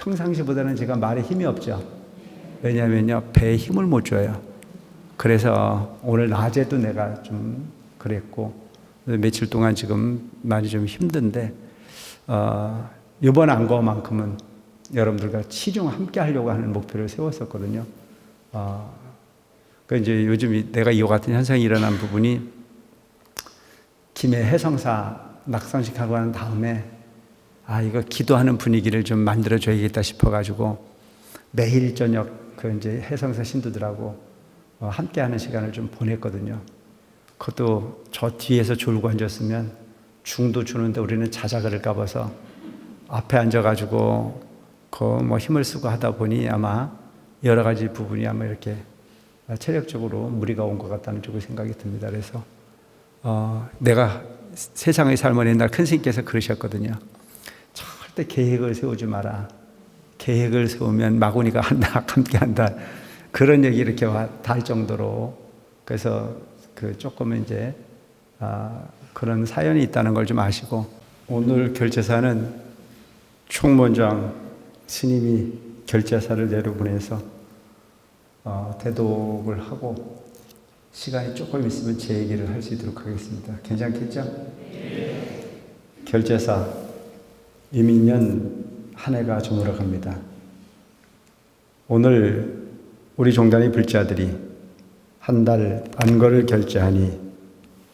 평상시보다는 제가 말에 힘이 없죠. 왜냐하면요, 배에 힘을 못 줘요. 그래서 오늘 낮에도 내가 좀 그랬고, 며칠 동안 지금 많이 좀 힘든데, 이번 안거만큼은 여러분들과 치중 함께 하려고 하는 목표를 세웠었거든요. 그 이제 요즘 내가 이와 같은 현상이 일어난 부분이 김해 해성사 낙선식 하고 난 다음에 이거 기도하는 분위기를 좀 만들어줘야겠다 싶어가지고 매일 저녁 그 이제 해성사 신도들하고 함께하는 시간을 좀 보냈거든요. 그것도 저 뒤에서 졸고 앉았으면 중도 주는데 우리는 자작을까 봐서 앞에 앉아가지고 뭐 힘을 쓰고 하다 보니 아마 여러 가지 부분이 아마 이렇게 체력적으로 무리가 온 것 같다는 쪽으로 생각이 듭니다. 그래서 내가 세상의 삶을 옛날 큰 스님께서 그러셨거든요. 절대 계획을 세우지 마라. 계획을 세우면 마구니가 한다, 함께 한다. 그런 얘기 이렇게 달 정도로. 그래서 조금 이제 그런 사연이 있다는 걸 좀 아시고, 오늘 결제사는 총무원장 스님이 결제사를 내려보내서 대독을 하고 시간이 조금 있으면 제 얘기를 할 수 있도록 하겠습니다. 괜찮겠죠? 네. 결제사 이민년 한 해가 저물어 갑니다. 오늘 우리 종단의 불자들이 한 달 안거를 결제하니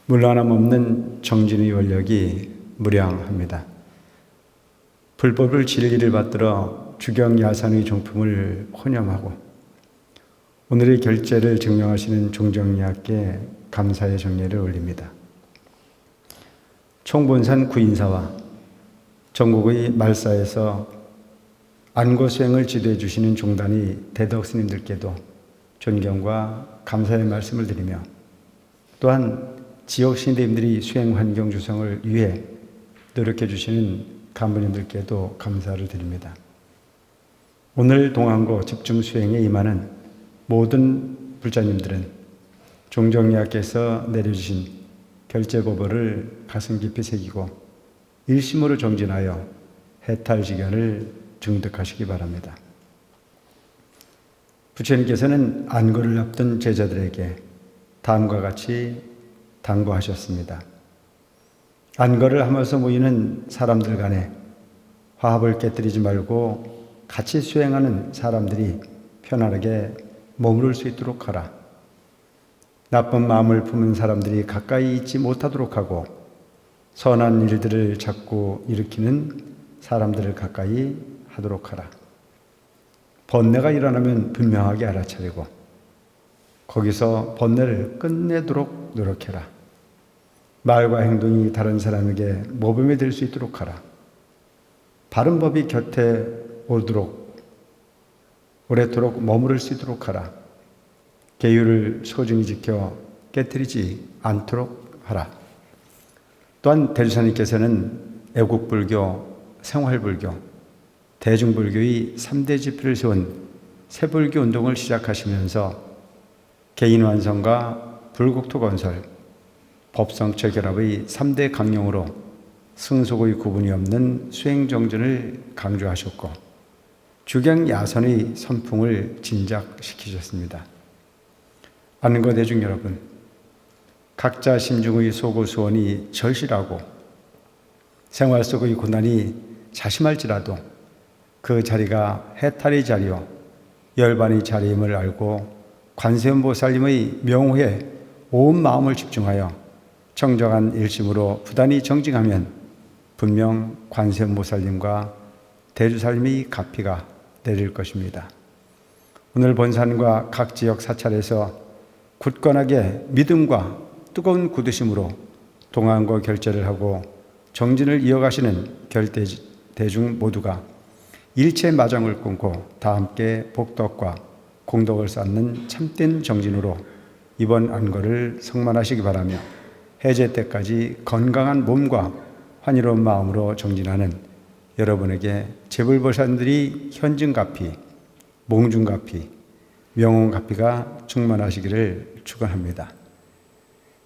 물러남 없는 정진의 원력이 무량합니다. 불법을 진리를 받들어 주경야산의 종품을 혼염하고 오늘의 결제를 증명하시는 종정리학께 감사의 정례를 올립니다. 총본산 구인사와 전국의 말사에서 안거 수행을 지도해 주시는 종단의 대덕 스님들께도 존경과 감사의 말씀을 드리며, 또한 지역 신대님들이 수행 환경 조성을 위해 노력해 주시는 간부님들께도 감사를 드립니다. 오늘 동안거 집중 수행에 임하는 모든 불자님들은 종정리학께서 내려주신 결제법어를 가슴 깊이 새기고 일심으로 정진하여 해탈지견을 증득하시기 바랍니다. 부처님께서는 안거를 앞둔 제자들에게 다음과 같이 당부하셨습니다. 안거를 하면서 모이는 사람들 간에 화합을 깨뜨리지 말고 같이 수행하는 사람들이 편안하게 머무를 수 있도록 하라. 나쁜 마음을 품은 사람들이 가까이 있지 못하도록 하고 선한 일들을 자꾸 일으키는 사람들을 가까이 하도록 하라. 번뇌가 일어나면 분명하게 알아차리고 거기서 번뇌를 끝내도록 노력해라. 말과 행동이 다른 사람에게 모범이 될 수 있도록 하라. 바른 법이 곁에 오래도록 머무를 수 있도록 하라. 계율을 소중히 지켜 깨뜨리지 않도록 하라. 또한 대주사님께서는 애국불교, 생활불교, 대중불교의 3대 지표를 세운 새불교 운동을 시작하시면서 개인완성과 불국토 건설, 법성처 결합의 3대 강령으로 승속의 구분이 없는 수행정진을 강조하셨고 주경야선의 선풍을 진작시키셨습니다. 안거 대중 여러분, 각자 심중의 소고소원이 절실하고 생활 속의 고난이 자심할지라도 그 자리가 해탈의 자리요 열반의 자리임을 알고 관세음보살님의 명호에 온 마음을 집중하여 청정한 일심으로 부단히 정진하면 분명 관세음보살님과 대주살님의 가피가 내릴 것입니다. 오늘 본산과 각 지역 사찰에서 굳건하게 믿음과 뜨거운 굳으심으로 동안거 결제를 하고 정진을 이어가시는 결대중 모두가 일체 마정을 끊고 다 함께 복덕과 공덕을 쌓는 참된 정진으로 이번 안거를 성만하시기 바라며 해제 때까지 건강한 몸과 환희로운 마음으로 정진하는 여러분에게 재불보살들이 현증가피, 몽중가피, 명혼가피가 충만하시기를 축원합니다.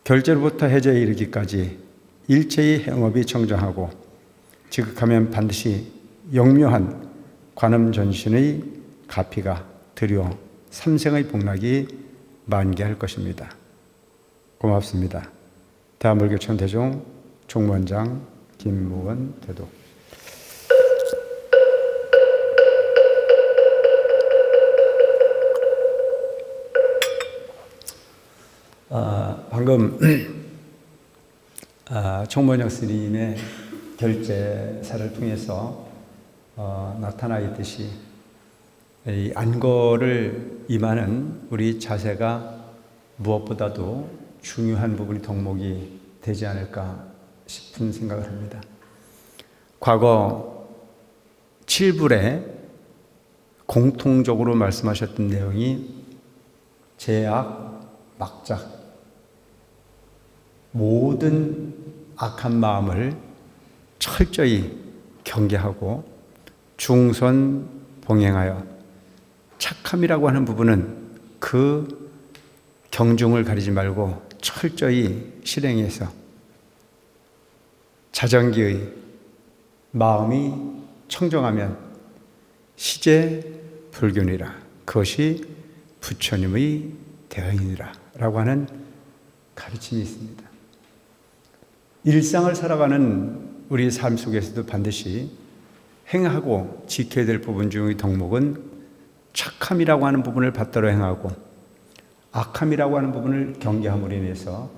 결제로부터 해제에 이르기까지 일체의 행업이 청정하고 지극하면 반드시 영묘한 관음 전신의 가피가 드려 삼생의 복락이 만개할 것입니다. 고맙습니다. 대한불교청 대종 총무원장 김무원 대도. 방금 총무원장 스님의 결제사를 통해서 나타나 있듯이 이 안거를 임하는 우리 자세가 무엇보다도 중요한 부분이 덕목이 되지 않을까 싶은 생각을 합니다. 과거 7불에 공통적으로 말씀하셨던 내용이 제악, 막작, 모든 악한 마음을 철저히 경계하고 중선 봉행하여 착함이라고 하는 부분은 그 경중을 가리지 말고 철저히 실행해서 자정기의 마음이 청정하면 시제 불균이라 그것이 부처님의 대언이라 라고 하는 가르침이 있습니다. 일상을 살아가는 우리 삶 속에서도 반드시 행하고 지켜야 될 부분 중의 덕목은 착함이라고 하는 부분을 받들어 행하고 악함이라고 하는 부분을 경계함으로 인해서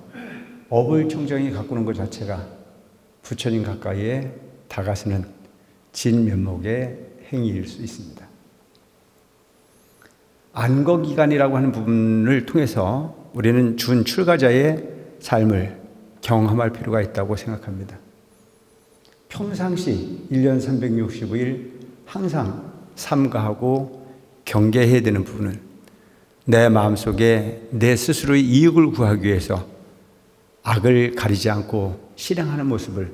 업을 청정히 가꾸는 것 자체가 부처님 가까이에 다가서는 진면목의 행위일 수 있습니다. 안거기간이라고 하는 부분을 통해서 우리는 준출가자의 삶을 경험할 필요가 있다고 생각합니다. 평상시 1년 365일 항상 삼가하고 경계해야 되는 부분은 내 마음속에 내 스스로의 이익을 구하기 위해서 악을 가리지 않고 실행하는 모습을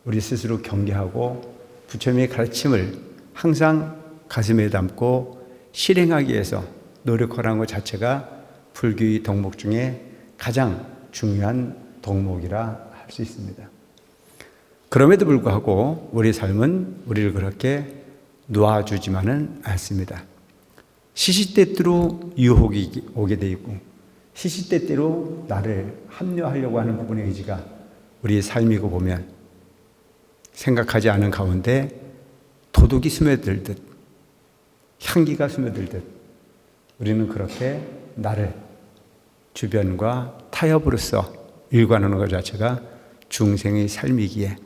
우리 스스로 경계하고 부처님의 가르침을 항상 가슴에 담고 실행하기 위해서 노력하라는 것 자체가 불교의 덕목 중에 가장 중요한 덕목이라 할 수 있습니다. 그럼에도 불구하고 우리 삶은 우리를 그렇게 놓아주지만은 않습니다. 시시때때로 유혹이 오게 돼 있고 시시때때로 나를 합리화하려고 하는 부분의 의지가 우리의 삶이고 보면 생각하지 않은 가운데 도둑이 스며들듯 향기가 스며들듯 우리는 그렇게 나를 주변과 타협으로써 일관하는 것 자체가 중생의 삶이기에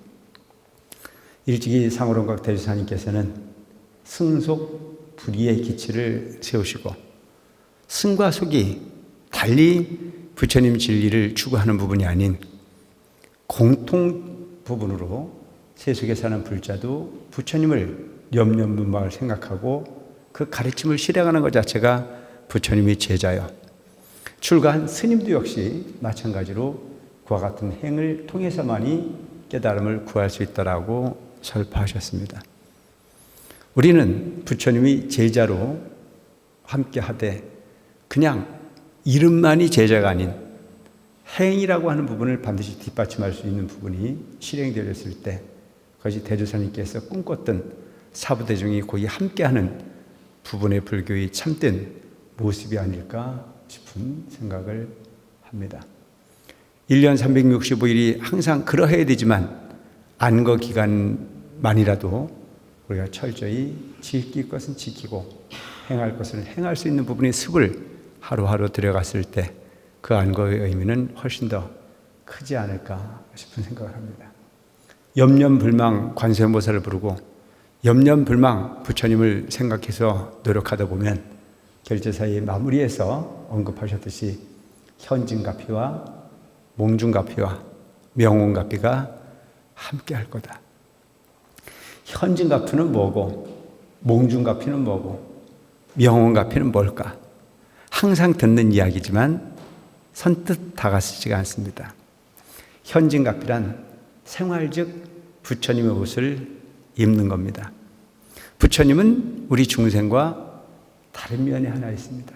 일찍이 상호론각 대주사님께서는 승속 불의의 기치를 세우시고 승과 속이 달리 부처님 진리를 추구하는 부분이 아닌 공통 부분으로 세속에 사는 불자도 부처님을 염려문박을 생각하고 그 가르침을 실행하는 것 자체가 부처님의 제자요. 출가한 스님도 역시 마찬가지로 그와 같은 행을 통해서만이 깨달음을 구할 수 있다라고 설파하셨습니다. 우리는 부처님이 제자로 함께 하되 그냥 이름만이 제자가 아닌 행이라고 하는 부분을 반드시 뒷받침할 수 있는 부분이 실행되었을 때 그것이 대조사님께서 꿈꿨던 사부대중이 거기 함께하는 부분의 불교의 참된 모습이 아닐까 싶은 생각을 합니다. 1년 365일이 항상 그러해야 되지만 안거 기간만이라도 우리가 철저히 지킬 것은 지키고 행할 것을 행할 수 있는 부분의 습을 하루하루 들여갔을 때 그 안거의 의미는 훨씬 더 크지 않을까 싶은 생각을 합니다. 염념불망 관세음보살을 부르고 염념불망 부처님을 생각해서 노력하다 보면 결제사의 마무리에서 언급하셨듯이 현진가피와 몽중가피와 명혼가피가 함께 할 거다. 현진가피는 뭐고 몽중가피는 뭐고 명혼가피는 뭘까? 항상 듣는 이야기지만 선뜻 다가서지가 않습니다. 현진가피란 생활즉 부처님의 옷을 입는 겁니다. 부처님은 우리 중생과 다른 면이 하나 있습니다.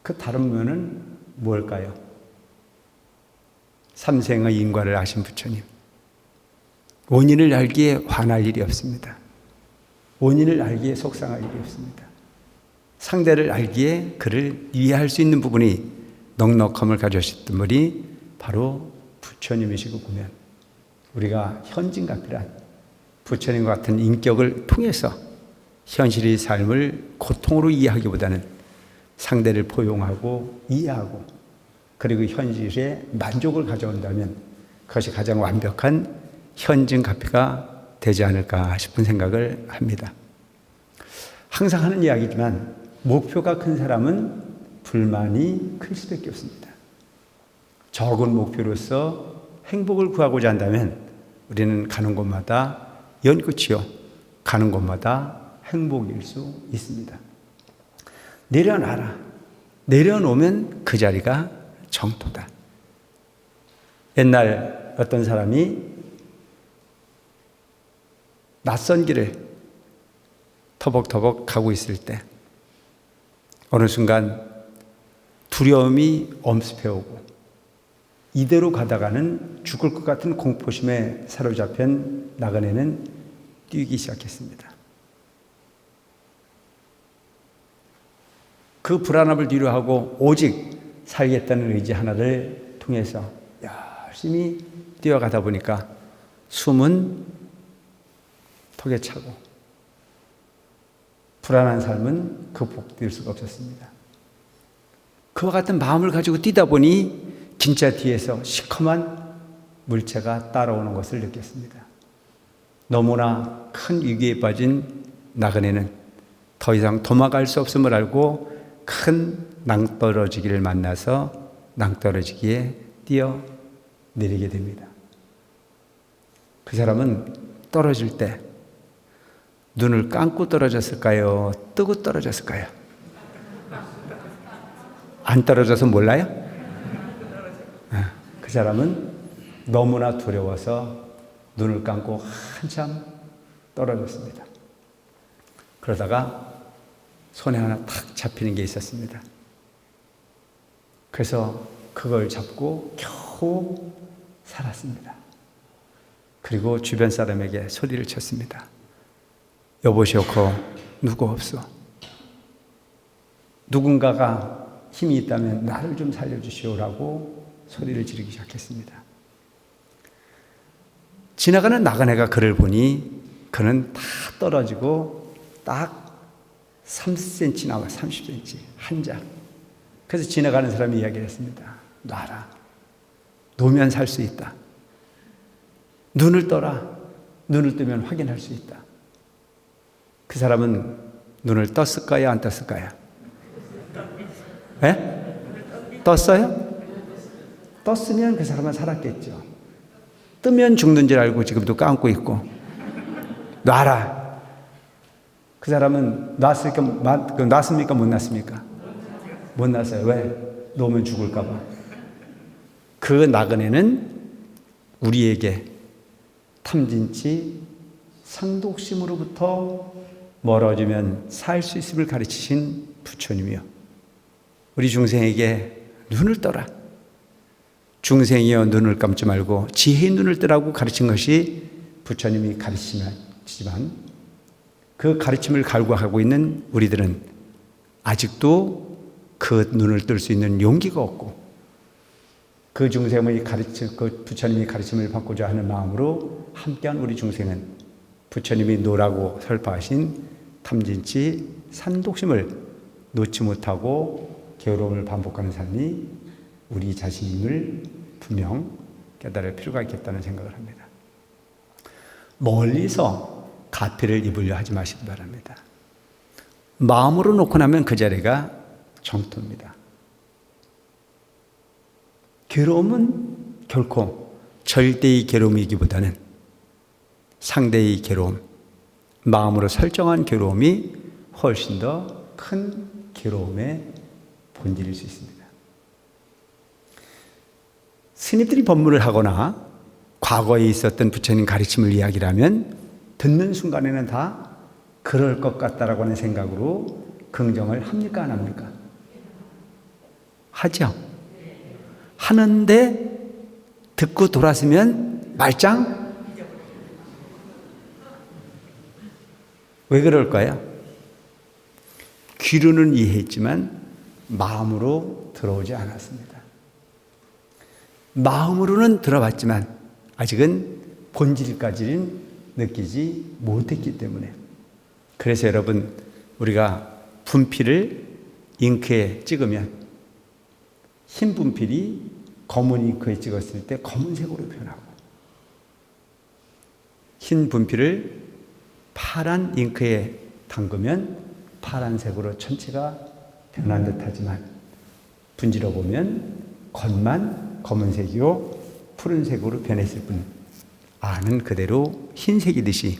그 다른 면은 뭘까요? 삼생의 인과를 아신 부처님. 원인을 알기에 화날 일이 없습니다. 원인을 알기에 속상할 일이 없습니다. 상대를 알기에 그를 이해할 수 있는 부분이 넉넉함을 가져오셨던 분이 바로 부처님이시고 보면 우리가 현진갑이란 부처님과 같은 인격을 통해서 현실의 삶을 고통으로 이해하기보다는 상대를 포용하고 이해하고 그리고 현실에 만족을 가져온다면 그것이 가장 완벽한 현진갑이가 되지 않을까 싶은 생각을 합니다. 항상 하는 이야기지만 목표가 큰 사람은 불만이 클 수밖에 없습니다. 적은 목표로서 행복을 구하고자 한다면 우리는 가는 곳마다 연끝이요, 가는 곳마다 행복일 수 있습니다. 내려놔라. 내려놓으면 그 자리가 정토다. 옛날 어떤 사람이 낯선 길을 터벅터벅 가고 있을 때 어느 순간 두려움이 엄습해오고 이대로 가다가는 죽을 것 같은 공포심에 사로잡힌 나그네는 뛰기 시작했습니다. 그 불안함을 뒤로하고 오직 살겠다는 의지 하나를 통해서 열심히 뛰어가다 보니까 숨은 턱에 차고 불안한 삶은 극복될 수가 없었습니다. 그와 같은 마음을 가지고 뛰다 보니 진짜 뒤에서 시커먼 물체가 따라오는 것을 느꼈습니다. 너무나 큰 위기에 빠진 나그네는 더 이상 도망갈 수 없음을 알고 큰 낭떠러지기를 만나서 낭떠러지기에 뛰어내리게 됩니다. 그 사람은 떨어질 때 눈을 감고 떨어졌을까요? 뜨고 떨어졌을까요? 안 떨어져서 몰라요? 그 사람은 너무나 두려워서 눈을 감고 한참 떨어졌습니다. 그러다가 손에 하나 탁 잡히는 게 있었습니다. 그래서 그걸 잡고 겨우 살았습니다. 그리고 주변 사람에게 소리를 쳤습니다. 여보시오코 누구 없어? 누군가가 힘이 있다면 나를 좀 살려주시오라고 소리를 지르기 시작했습니다. 지나가는 나그네가 그를 보니 그는 다 떨어지고 딱 30cm 나와 30cm 한 장. 그래서 지나가는 사람이 이야기를 했습니다. 놔라. 놓으면 살 수 있다. 눈을 떠라. 눈을 뜨면 확인할 수 있다. 그 사람은 눈을 떴을까요? 안 떴을까요? 네? 떴어요? 떴으면 그 사람은 살았겠죠. 뜨면 죽는 줄 알고 지금도 감고 있고. 놔라. 그 사람은 놨습니까? 못 놨습니까? 못 놨어요. 왜? 놓으면 죽을까봐. 그 나그네는 우리에게 탐진치 상독심으로부터 멀어지면 살 수 있음을 가르치신 부처님이요. 우리 중생에게 눈을 떠라. 중생이여 눈을 감지 말고 지혜의 눈을 뜨라고 가르친 것이 부처님이 가르치지만 그 가르침을 갈구하고 있는 우리들은 아직도 그 눈을 뜰 수 있는 용기가 없고 그 중생의 그 부처님이 가르침을 받고자 하는 마음으로 함께한 우리 중생은 부처님이 노라고 설파하신 탐진치 산독심을 놓지 못하고 게으름을 반복하는 삶이 우리 자신임을 분명 깨달을 필요가 있겠다는 생각을 합니다. 멀리서 가피를 입으려 하지 마시기 바랍니다. 마음으로 놓고 나면 그 자리가 정토입니다. 괴로움은 결코 절대의 괴로움이기보다는 상대의 괴로움, 마음으로 설정한 괴로움이 훨씬 더 큰 괴로움의 본질일 수 있습니다. 스님들이 법문을 하거나 과거에 있었던 부처님 가르침을 이야기를 하면 듣는 순간에는 다 그럴 것 같다라고 하는 생각으로 긍정을 합니까? 안 합니까? 하죠. 하는데 듣고 돌아서면 말짱? 왜 그럴까요? 귀로는 이해했지만 마음으로 들어오지 않았습니다. 마음으로는 들어봤지만 아직은 본질까지는 느끼지 못했기 때문에. 그래서 여러분, 우리가 분필을 잉크에 찍으면 흰 분필이 검은 잉크에 찍었을 때 검은색으로 변하고, 흰 분필을 파란 잉크에 담그면 파란색으로 전체가 변한 듯하지만 분지러 보면 겉만 검은색이요 푸른색으로 변했을 뿐 안은 그대로 흰색이듯이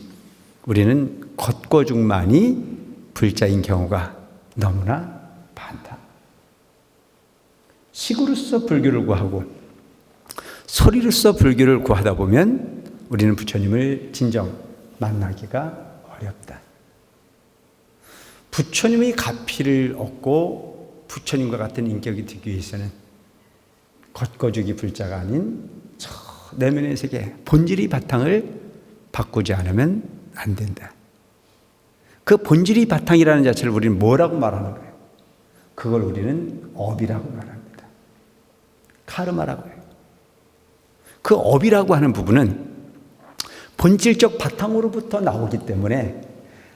우리는 겉과 중만이 불자인 경우가 너무나 많다. 식으로서 불교를 구하고 소리로서 불교를 구하다 보면 우리는 부처님을 진정 만나기가 어렵다. 부처님의 가피를 얻고 부처님과 같은 인격이 되기 위해서는 겉거죽이 불자가 아닌 저 내면의 세계 본질의 바탕을 바꾸지 않으면 안 된다. 그 본질의 바탕이라는 자체를 우리는 뭐라고 말하는 거예요? 그걸 우리는 업이라고 말합니다. 카르마라고 해요. 그 업이라고 하는 부분은 본질적 바탕으로부터 나오기 때문에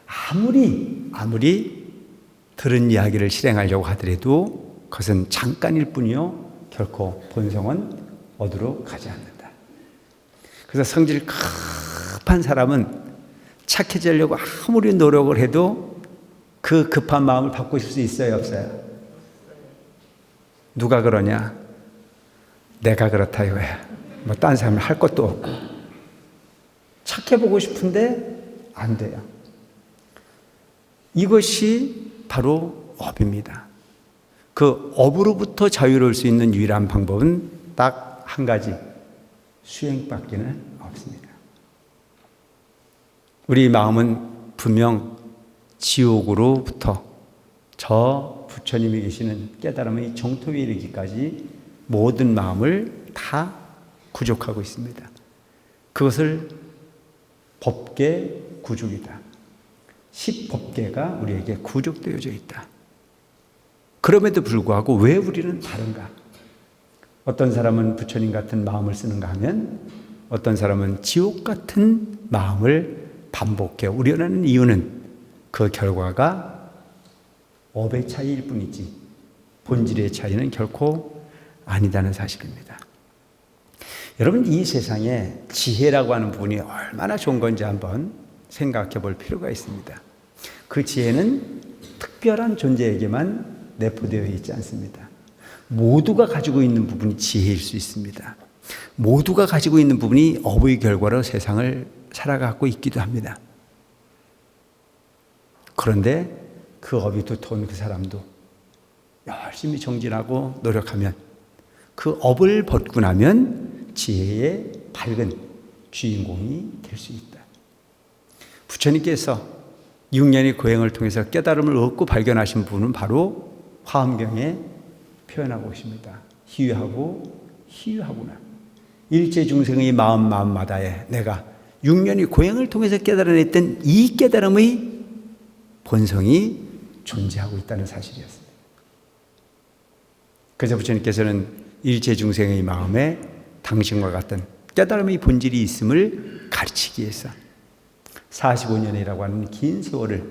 아무리 들은 이야기를 실행하려고 하더라도 그것은 잠깐일 뿐이요 결코 본성은 어디로 가지 않는다. 그래서 성질 급한 사람은 착해지려고 아무리 노력을 해도 그 급한 마음을 바꿀 수 있어요, 없어요? 누가 그러냐? 내가 그렇다 이거야. 뭐 딴 사람이 할 것도 없고 착해 보고 싶은데 안 돼요. 이것이 바로 업입니다. 그 업으로부터 자유로울 수 있는 유일한 방법은 딱 한 가지, 수행밖에는 없습니다. 우리 마음은 분명 지옥으로부터 저 부처님이 계시는 깨달음의 정토에 이르기까지 모든 마음을 다 구족하고 있습니다. 그것을 법계 구족이다. 10법계가 우리에게 구족되어져 있다. 그럼에도 불구하고 왜 우리는 다른가? 어떤 사람은 부처님 같은 마음을 쓰는가 하면 어떤 사람은 지옥 같은 마음을 반복해 우려내는 이유는 그 결과가 업의 차이일 뿐이지 본질의 차이는 결코 아니다는 사실입니다. 여러분, 이 세상에 지혜라고 하는 부분이 얼마나 좋은 건지 한번 생각해 볼 필요가 있습니다. 그 지혜는 특별한 존재에게만 내포되어 있지 않습니다. 모두가 가지고 있는 부분이 지혜일 수 있습니다. 모두가 가지고 있는 부분이 업의 결과로 세상을 살아가고 있기도 합니다. 그런데 그 업이 두터운 그 사람도 열심히 정진하고 노력하면 그 업을 벗고 나면 지혜의 밝은 주인공이 될 수 있다. 부처님께서 6년의 고행을 통해서 깨달음을 얻고 발견하신 분은 바로 화엄경에 표현하고 있습니다. 희유하구나. 일체 중생의 마음마다에 내가 6년의 고행을 통해서 깨달아냈던 이 깨달음의 본성이 존재하고 있다는 사실이었습니다. 그래서 부처님께서는 일체 중생의 마음에 당신과 같은 깨달음의 본질이 있음을 가르치기 위해서 45년이라고 하는 긴 세월을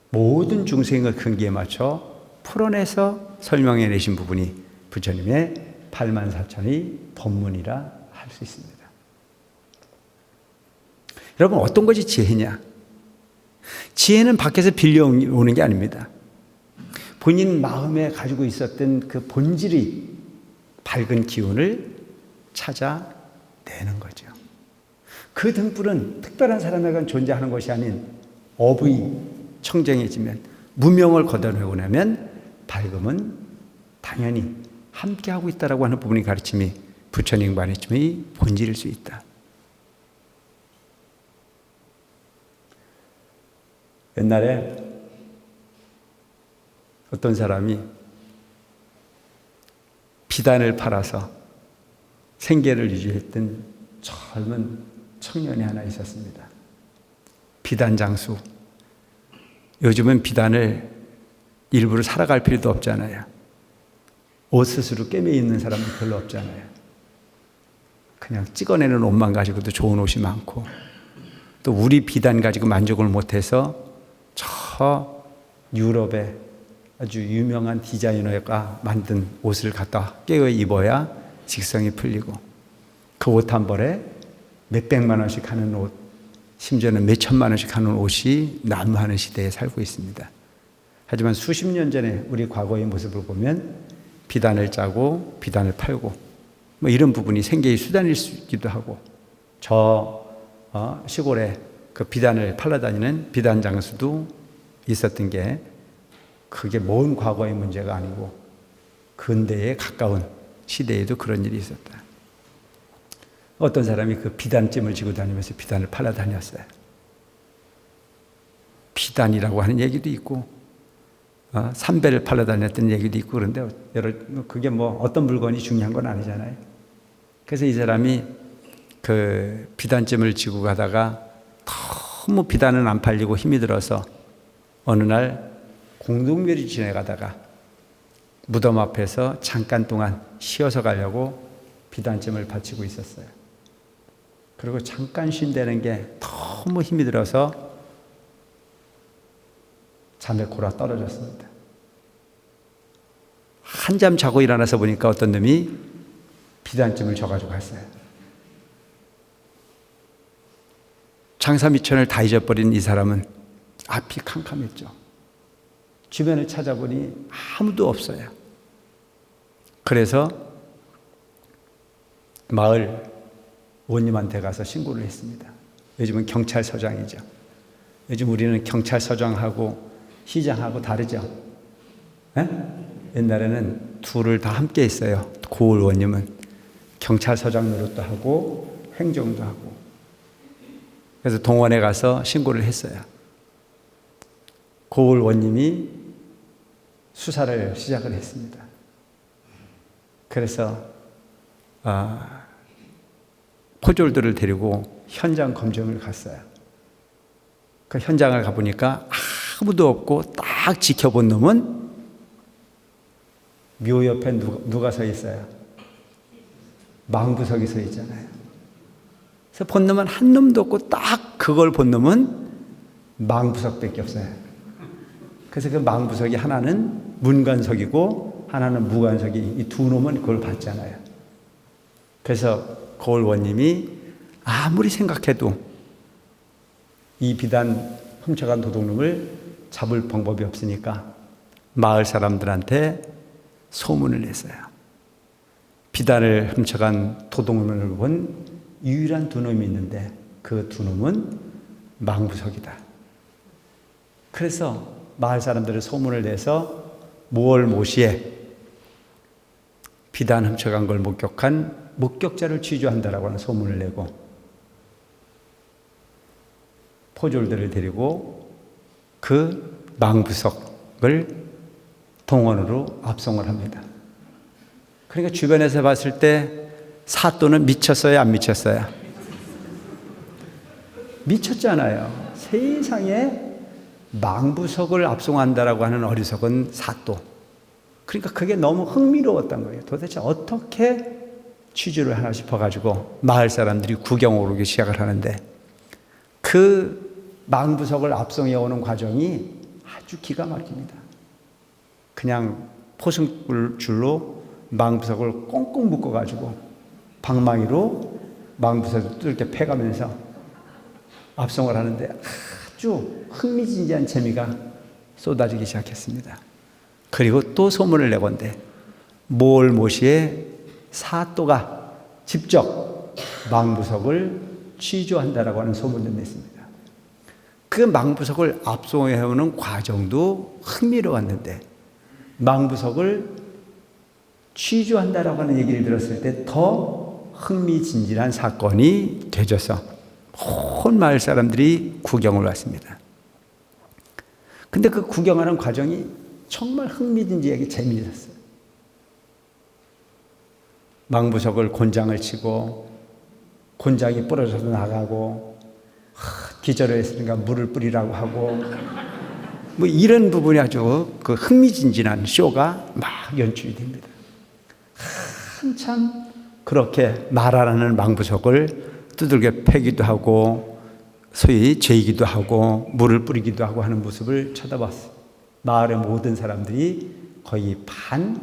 모든 중생의 근기에 맞춰 풀어내서 설명해 내신 부분이 부처님의 84,000의 법문이라 할 수 있습니다. 여러분, 어떤 것이 지혜냐? 지혜는 밖에서 빌려오는 게 아닙니다. 본인 마음에 가지고 있었던 그 본질의 밝은 기운을 찾아내는 거죠. 그 등불은 특별한 사람에게만 존재하는 것이 아닌 업의 청정해지면 무명을 걷어내고 나면 밝음은 당연히 함께하고 있다라고 하는 부분의 가르침이 부처님 가르침의 본질일 수 있다. 옛날에 어떤 사람이 비단을 팔아서 생계를 유지했던 젊은 청년이 하나 있었습니다. 비단 장수. 요즘은 비단을 일부러 사러 갈 필요도 없잖아요. 옷 스스로 꿰매 입는 사람은 별로 없잖아요. 그냥 찍어내는 옷만 가지고도 좋은 옷이 많고, 또 우리 비단 가지고 만족을 못해서 저 유럽의 아주 유명한 디자이너가 만든 옷을 갖다 꿰어 입어야 직성이 풀리고, 그 옷 한 벌에 몇백만 원씩 하는 옷, 심지어는 몇천만 원씩 하는 옷이 난무하는 시대에 살고 있습니다. 하지만 수십 년 전에 우리 과거의 모습을 보면 비단을 짜고 비단을 팔고 뭐 이런 부분이 생계의 수단일 수 있기도 하고, 저 시골에 그 비단을 팔러 다니는 비단 장수도 있었던 게, 그게 먼 과거의 문제가 아니고 근대에 가까운 시대에도 그런 일이 있었다. 어떤 사람이 그 비단찜을 지고 다니면서 비단을 팔러 다녔어요. 비단이라고 하는 얘기도 있고, 삼배를 팔러 다녔던 얘기도 있고, 그런데 그게 뭐 어떤 물건이 중요한 건 아니잖아요. 그래서 이 사람이 그 비단찜을 지고 가다가 너무 비단은 안 팔리고 힘이 들어서 어느 날 공동묘지 지나가다가 무덤 앞에서 잠깐 동안 쉬어서 가려고 비단찜을 받치고 있었어요. 그리고 잠깐 쉰다는 게 너무 힘이 들어서 잠에 골아 떨어졌습니다. 한잠 자고 일어나서 보니까 어떤 놈이 비단찜을 져가지고 갔어요. 장사 미천을 다 잊어버린 이 사람은 앞이 캄캄했죠. 주변을 찾아보니 아무도 없어요. 그래서 마을 원님한테 가서 신고를 했습니다. 요즘은 경찰서장이죠. 요즘 우리는 경찰서장하고 시장하고 다르죠. 에? 옛날에는 둘을 다 함께 했어요. 고을 원님은 경찰서장 노릇도 하고 행정도 하고. 그래서 동원에 가서 신고를 했어요. 고을 원님이 수사를 시작을 했습니다. 그래서 포졸들을 데리고 현장 검증을 갔어요. 그 현장을 가보니까 아무도 없고 딱 지켜본 놈은 묘 옆에 누가 서 있어요? 망부석이 서 있잖아요. 그래서 본 놈은 한 놈도 없고 딱 그걸 본 놈은 망부석밖에 없어요. 그래서 그 망부석이 하나는 문관석이고 하나는 무관석이, 이 두 놈은 그걸 봤잖아요. 그래서 고을 원님이 아무리 생각해도 이 비단 훔쳐간 도둑놈을 잡을 방법이 없으니까 마을 사람들한테 소문을 냈어요. 비단을 훔쳐간 도둑놈을 본 유일한 두 놈이 있는데 그 두 놈은 망부석이다. 그래서 마을 사람들의 소문을 내서 모월 모시에 비단 훔쳐간 걸 목격한 목격자를 취조한다라고 하는 소문을 내고 포졸들을 데리고 그 망부석을 동원으로 압송을 합니다. 그러니까 주변에서 봤을 때 사또는 미쳤어요, 안 미쳤어요? 미쳤잖아요. 세상에 망부석을 압송한다라고 하는 어리석은 사또. 그러니까 그게 너무 흥미로웠던 거예요. 도대체 어떻게 취조를 하나 싶어가지고 마을 사람들이 구경 오르기 시작을 하는데, 그 망부석을 압송해 오는 과정이 아주 기가 막힙니다. 그냥 포승줄로 망부석을 꽁꽁 묶어가지고 방망이로 망부석을 뚫게 패가면서 압송을 하는데 아주 흥미진진한 재미가 쏟아지기 시작했습니다. 그리고 또 소문을 내건대 모월 모시에 사또가 직접 망부석을 취조한다라고 하는 소문을 냈습니다. 그 망부석을 압송해오는 과정도 흥미로웠는데 망부석을 취조한다라고 하는 얘기를 들었을 때 더 흥미진진한 사건이 되져서 온 마을 사람들이 구경을 왔습니다. 근데 그 구경하는 과정이 정말 흥미진진하게 재미있었어요. 망부석을 곤장을 치고 곤장이 부러져서 나가고 기절을 했으니까 물을 뿌리라고 하고 뭐 이런 부분이 아주 그 흥미진진한 쇼가 막 연출이 됩니다. 한참 그렇게 나라라는 망부석을 두들겨 패기도 하고 소위 죄이기도 하고 물을 뿌리기도 하고 하는 모습을 쳐다봤어요. 마을의 모든 사람들이 거의 반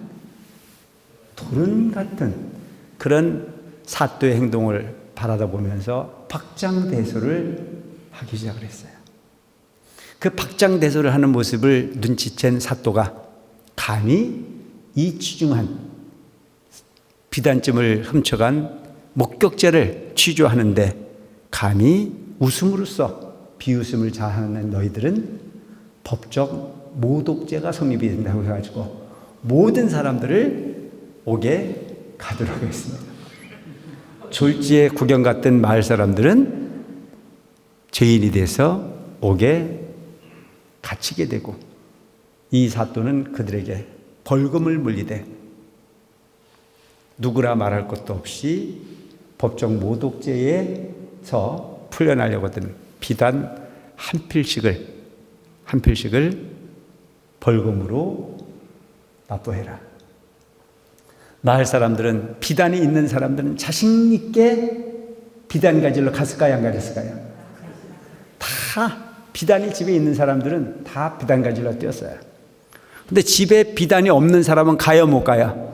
도른 같은 그런 사또의 행동을 바라다 보면서 박장대소를 하기 시작을 했어요. 그 박장대소를 하는 모습을 눈치챈 사또가 감히 이 취중한 비단쯤을 훔쳐간 목격자를 취조하는데 감히 웃음으로써 비웃음을 자하는 너희들은 법적 모독죄가 성립이 된다고 해가지고 모든 사람들을 옥에 가두라고 했습니다. 졸지에 구경 갔던 마을 사람들은 죄인이 돼서 옥에 갇히게 되고 이 사또는 그들에게 벌금을 물리되 누구라 말할 것도 없이 법적 모독죄에서 풀려나려고 하던 비단 한 필씩을 벌금으로 납부해라. 마을 사람들은 비단이 있는 사람들은 자신 있게 비단 가지러 갔을까요? 안 가졌을까요? 다 비단이 집에 있는 사람들은 다 비단 가지러 뛰었어요. 근데 집에 비단이 없는 사람은 가요, 못 가요?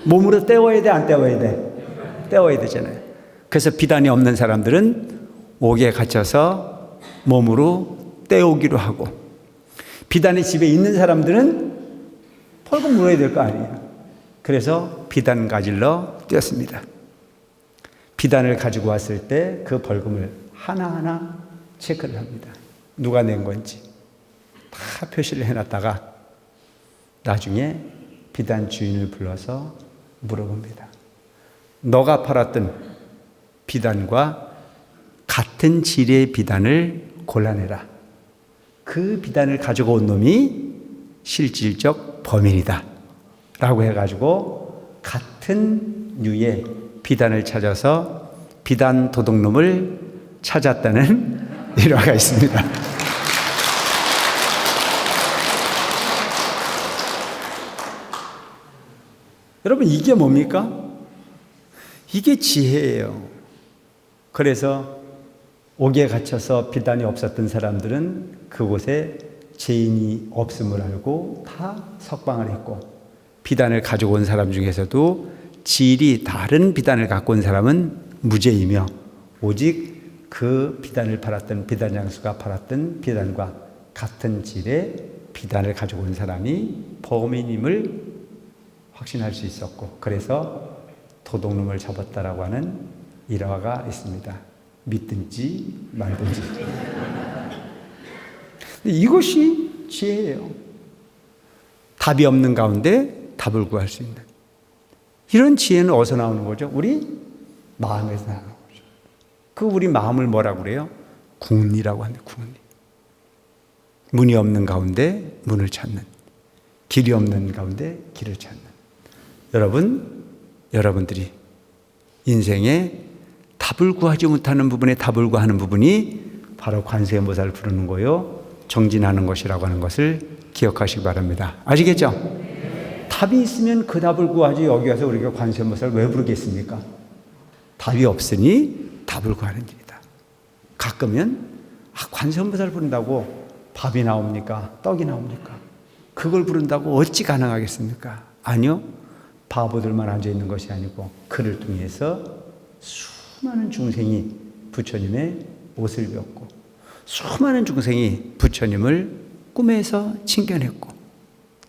몸으로 떼워야 돼, 안 떼워야 돼? 떼워야 되잖아요. 그래서 비단이 없는 사람들은 옥에 갇혀서 몸으로 떼오기로 하고 비단이 집에 있는 사람들은 벌금 물어야 될 거 아니에요. 그래서 비단 가지러 뛰었습니다. 비단을 가지고 왔을 때 그 벌금을 하나하나 체크를 합니다. 누가 낸 건지 다 표시를 해놨다가 나중에 비단 주인을 불러서 물어봅니다. 너가 팔았던 비단과 같은 질의 비단을 골라내라. 그 비단을 가지고 온 놈이 실질적 범인이다 라고 해가지고 같은 류의 비단을 찾아서 비단 도둑놈을 찾았다는 일화가 있습니다. 여러분, 이게 뭡니까? 이게 지혜예요. 그래서 옥에 갇혀서 비단이 없었던 사람들은 그곳에 죄인이 없음을 알고 다 석방을 했고, 비단을 가지고 온 사람 중에서도 질이 다른 비단을 갖고 온 사람은 무죄이며, 오직 그 비단을 팔았던 비단 장수가 팔았던 비단과 같은 질의 비단을 가지고 온 사람이 범인임을 확신할 수 있었고, 그래서 도둑놈을 잡았다라고 하는 일화가 있습니다. 믿든지 말든지. 이것이 지혜예요. 답이 없는 가운데 답을 구할 수 있는. 이런 지혜는 어디서 나오는 거죠? 우리 마음에서 나오는 거죠. 그 우리 마음을 뭐라고 그래요? 궁리라고 합니다. 궁리. 문이 없는 가운데 문을 찾는, 길이 없는 가운데 길을 찾는. 여러분들이 인생에 답을 구하지 못하는 부분에 답을 구하는 부분이 바로 관세음보살을 부르는 거요, 정진하는 것이라고 하는 것을 기억하시기 바랍니다. 아시겠죠? 답이 있으면 그 답을 구하지, 여기 와서 우리가 관세음보살을 왜 부르겠습니까? 답이 없으니 답을 구하는 일이다. 가끔은 관세음보살 부른다고 밥이 나옵니까? 떡이 나옵니까? 그걸 부른다고 어찌 가능하겠습니까? 아니요. 바보들만 앉아있는 것이 아니고 그를 통해서 수많은 중생이 부처님의 옷을 배웠고, 수많은 중생이 부처님을 꿈에서 칭견했고,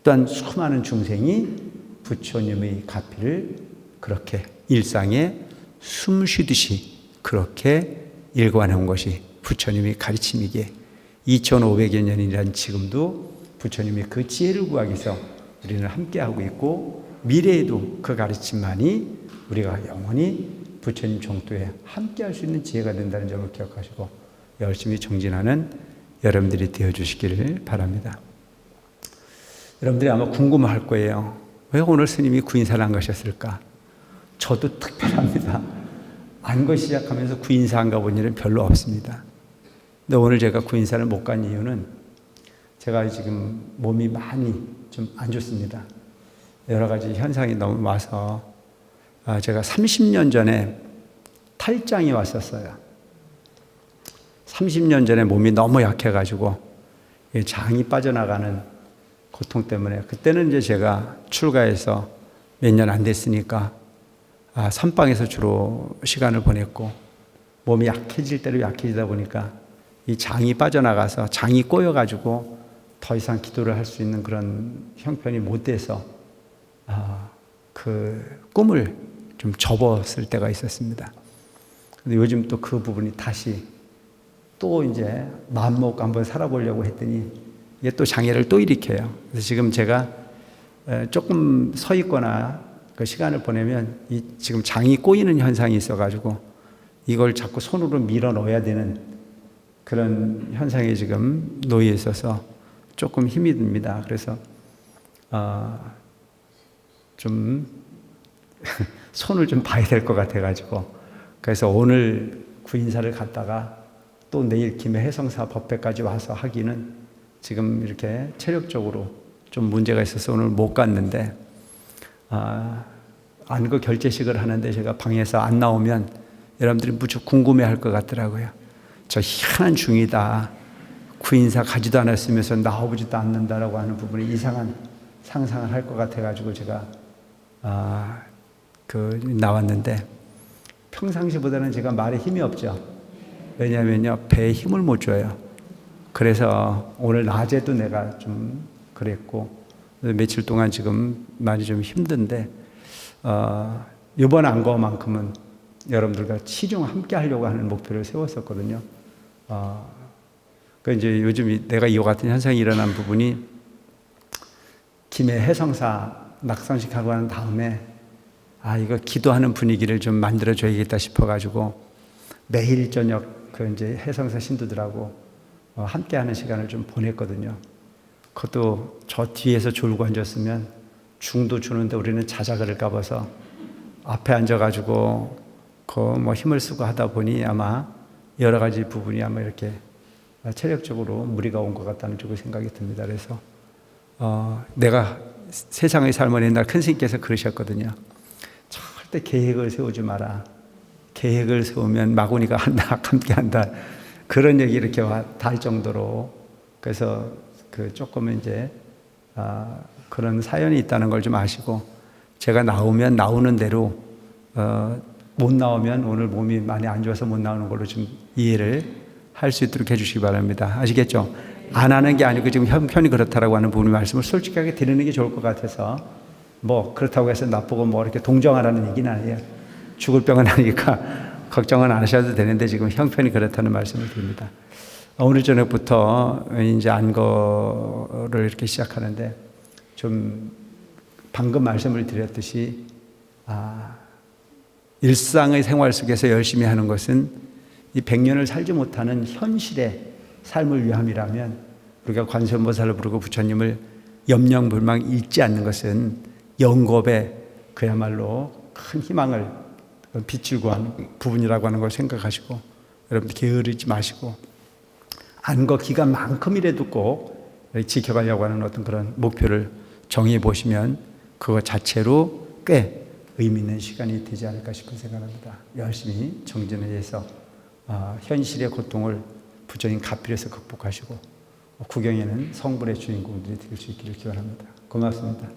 또한 수많은 중생이 부처님의 가피를 그렇게 일상에 숨 쉬듯이 그렇게 일관해온 것이 부처님의 가르침이기에 2500여 년이란 지금도 부처님의 그 지혜를 구하기 위해서 우리는 함께하고 있고, 미래에도 그 가르침만이 우리가 영원히 부처님 정토에 함께할 수 있는 지혜가 된다는 점을 기억하시고 열심히 정진하는 여러분들이 되어주시기를 바랍니다. 여러분들이 아마 궁금할 거예요. 왜 오늘 스님이 구인사를 안 가셨을까? 저도 특별합니다. 안거 시작하면서 구인사 안 가본 일은 별로 없습니다. 근데 오늘 제가 구인사를 못 간 이유는 제가 지금 몸이 많이 좀 안 좋습니다. 여러 가지 현상이 너무 와서 제가 30년 전에 탈장이 왔었어요. 30년 전에 몸이 너무 약해가지고 장이 빠져나가는 고통 때문에 그때는 이제 제가 출가해서 몇 년 안 됐으니까 선방에서 주로 시간을 보냈고 몸이 약해질 대로 약해지다 보니까 이 장이 빠져나가서 장이 꼬여가지고 더 이상 기도를 할 수 있는 그런 형편이 못 돼서 그 꿈을 좀 접었을 때가 있었습니다. 근데 요즘 또 그 부분이 다시 또 이제 마음 먹고 한번 살아보려고 했더니 이게 또 장애를 또 일으켜요. 그래서 지금 제가 조금 서 있거나 그 시간을 보내면 이 지금 장이 꼬이는 현상이 있어가지고 이걸 자꾸 손으로 밀어 넣어야 되는 그런 현상에 지금 놓여 있어서 조금 힘이 듭니다. 그래서 좀 손을 좀 봐야 될 것 같아가지고 그래서 오늘 구인사를 갔다가 또 내일 김해해성사 법회까지 와서 하기는 지금 이렇게 체력적으로 좀 문제가 있어서 오늘 못 갔는데 안거 결제식을 하는데 제가 방에서 안 나오면 여러분들이 무척 궁금해할 것 같더라고요. 저 희한한 중이다. 구인사 가지도 않았으면서 나오지도 않는다라고 하는 부분이 이상한 상상을 할 것 같아가지고 제가 나왔는데 평상시보다는 제가 말에 힘이 없죠. 왜냐하면요 배에 힘을 못 줘요. 그래서 오늘 낮에도 내가 좀 그랬고 며칠 동안 지금 많이 좀 힘든데 이번 안거만큼은 여러분들과 치중 함께 하려고 하는 목표를 세웠었거든요. 그 이제 요즘 내가 이와 같은 현상이 일어난 부분이 김해해성사 낙선식 하고 난 다음에 이거 기도하는 분위기를 좀 만들어 줘야겠다 싶어가지고 매일 저녁 그 이제 해성사 신도들하고 함께하는 시간을 좀 보냈거든요. 그것도 저 뒤에서 졸고 앉았으면 중도 주는데 우리는 자작을까 봐서 앞에 앉아가지고 뭐 힘을 쓰고 하다 보니 아마 여러 가지 부분이 아마 이렇게 체력적으로 무리가 온 것 같다는 생각이 듭니다. 그래서 내가 세상의 삶을 옛날 큰 스님께서 그러셨거든요. 절대 계획을 세우지 마라. 계획을 세우면 마구니가 함께 한다. 그런 얘기 이렇게 닿을 정도로 그래서 조금 이제 그런 사연이 있다는 걸 좀 아시고 제가 나오면 나오는 대로 못 나오면 오늘 몸이 많이 안 좋아서 못 나오는 걸로 좀 이해를 할 수 있도록 해주시기 바랍니다. 아시겠죠? 안 하는 게 아니고 지금 형편이 그렇다라고 하는 부분의 말씀을 솔직하게 드리는 게 좋을 것 같아서 뭐 그렇다고 해서 나쁘고 뭐 이렇게 동정하라는 얘기는 아니에요. 죽을 병은 아니니까 걱정은 안 하셔도 되는데 지금 형편이 그렇다는 말씀을 드립니다. 오늘 저녁부터 이제 안거를 이렇게 시작하는데 좀 방금 말씀을 드렸듯이 일상의 생활 속에서 열심히 하는 것은 이 100년을 살지 못하는 현실의 삶을 위함이라면 우리가 관세음보살을 부르고 부처님을 염려불망 잊지 않는 것은 영겁에 그야말로 큰 희망을 빛을 구하는 부분이라고 하는 걸 생각하시고 여러분들 게으르지 마시고 안거 기간만큼이라도 꼭 지켜가려고 하는 어떤 그런 목표를 정해 보시면 그것 자체로 꽤 의미 있는 시간이 되지 않을까 싶은 생각합니다. 열심히 정진해서 현실의 고통을 부처님 가필해서 극복하시고 구경에는 성불의 주인공들이 될 수 있기를 기원합니다. 고맙습니다.